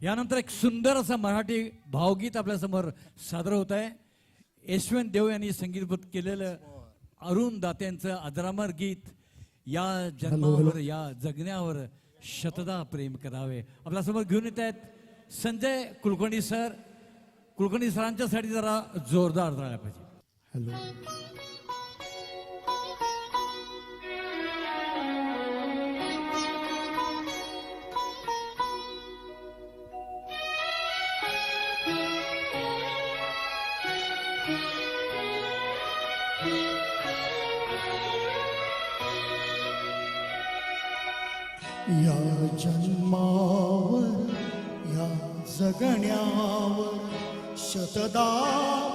यानंतर एक सुंदर असं मराठी भावगीत आपल्यासमोर सादर होत आहे. यशवंत देव यांनी संगीतबद्ध केलेलं अरुण दात्यांचं अजरामर गीत, या जन्मावर या जगण्यावर शतदा प्रेम करावे, आपल्यासमोर घेऊन येत आहेत संजय कुलकर्णी सर. कुलकर्णी सरांच्यासाठी जरा जोरदार झाला पाहिजे. हॅलो, या जन्मावर या जगण्यावर शतदा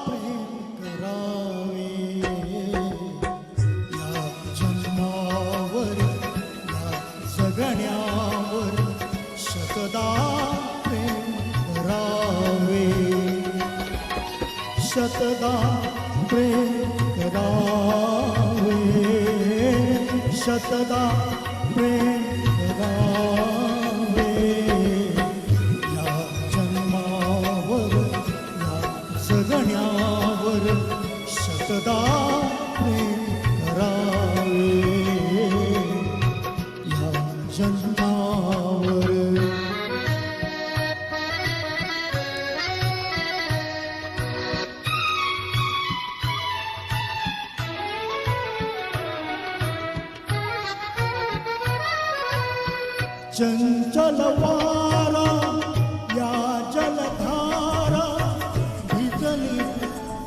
प्रेम करावे. या जन्मावर या जगण्यावर शतदा प्रेम करावे. शतदा प्रेम करावे. शतदा प्रेम करावे. या जन्मावर या जगण्यावर शतदा प्रेम करावे. या जन्मावर चंचल वारा या जलधारा भिजली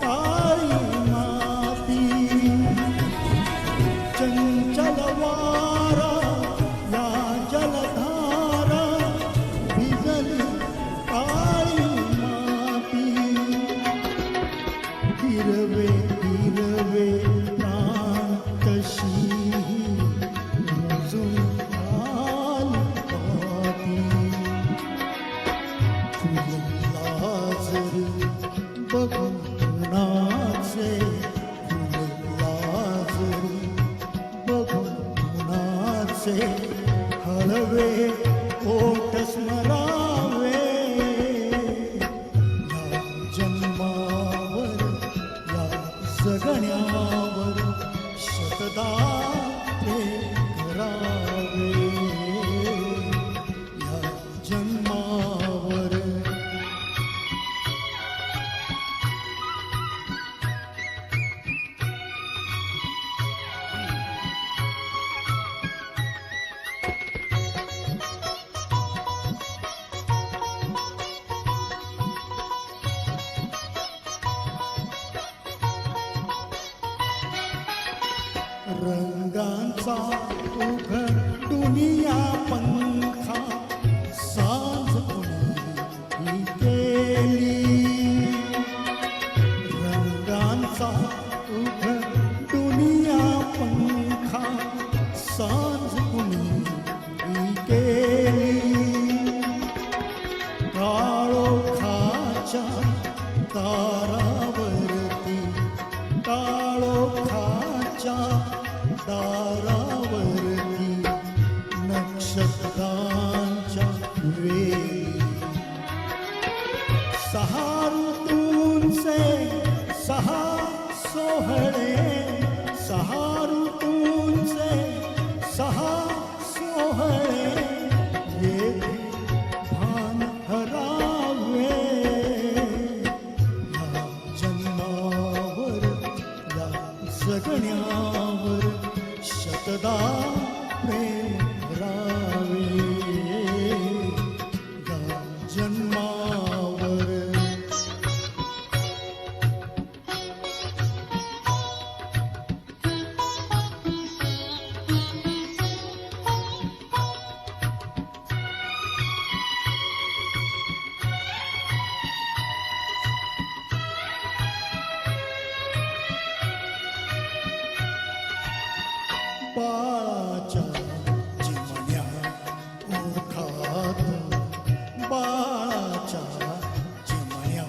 काळी माती. चंचल वारा या जलधारा भिजली काळी माती. हिरवे हिरवे प्राण तशी रुजून बघून कुणाचे लाजरी बघून कुणाचे हळवे ओठ स्मरावे. या जन्मावर या जगण्यावर शतदा प्रेम करावे. या जन्मावर रंगांचा उघडून या पंखा साज कुणी केली. रंगांचा उघडून या पंखा साज कुणी केली. काळोखाच्या दारावरती काळोखाच्या दारावरती नक्षत्रांच्या वेळी सहा ऋतूंचे सहा सोहळे. सहा ऋतूंचे सहा सोहळे येथे भान हरावे. या जन्मावर या जगण्यावर शतदा प्रेम करावे. या जन्मावर बाळाच्या चिमण्या ओठात बाळाच्या चिमण्या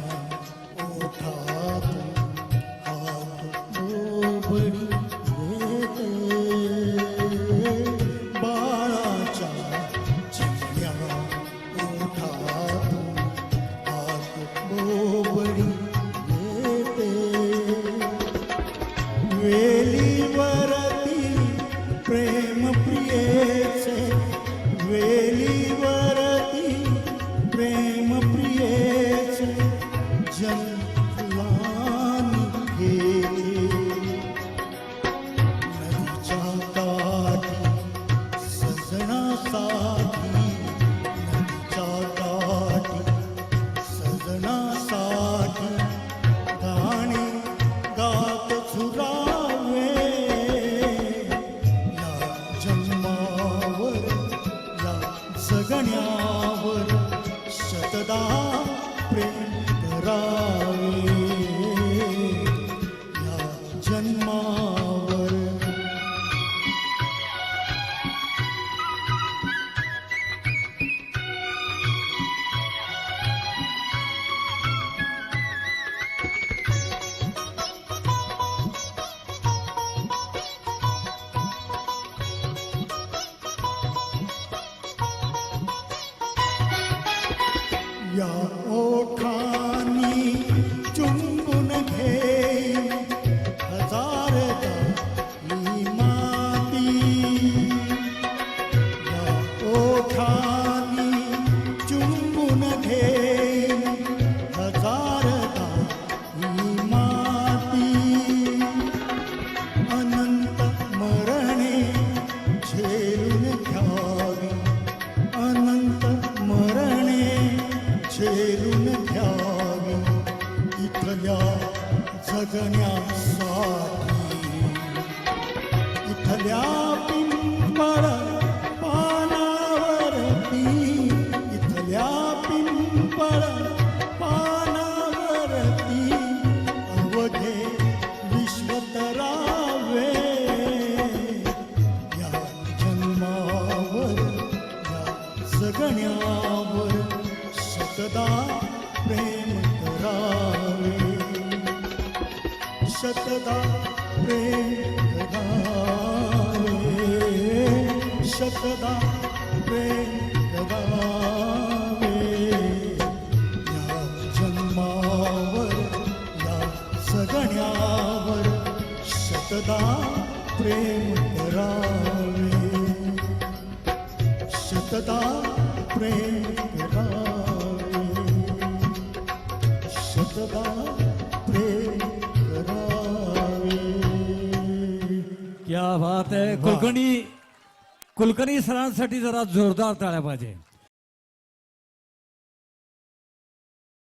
करावे या जन्मावर. या ओठांनी चुंबून घेईन हजारदा मी माती. या ओठांनी चुंबून घेईन हजारदा मी माती. अनंत मरणे झेलून घ्यावी, अनंत मरणे झेलून घ्यावी इथल्या जगण्यासाठी. इथल्या पिंपळ पानावरती, इथल्या पिंपळ पानावरती अवघे विश्वतरावे या जन्मावर या जगण्यावर शतदा प्रेम करावे, शतदा प्रेम करावे, शतदा प्रेम करावे या जन्मावर या सगण्यावर शतदा प्रेम करावे, शतदा प्रेम करावे, शतदा प्रेम करावे. क्या बात आहे. कुलकर्णी सरांसाठी जरा जोरदार टाळ्या पाहिजे.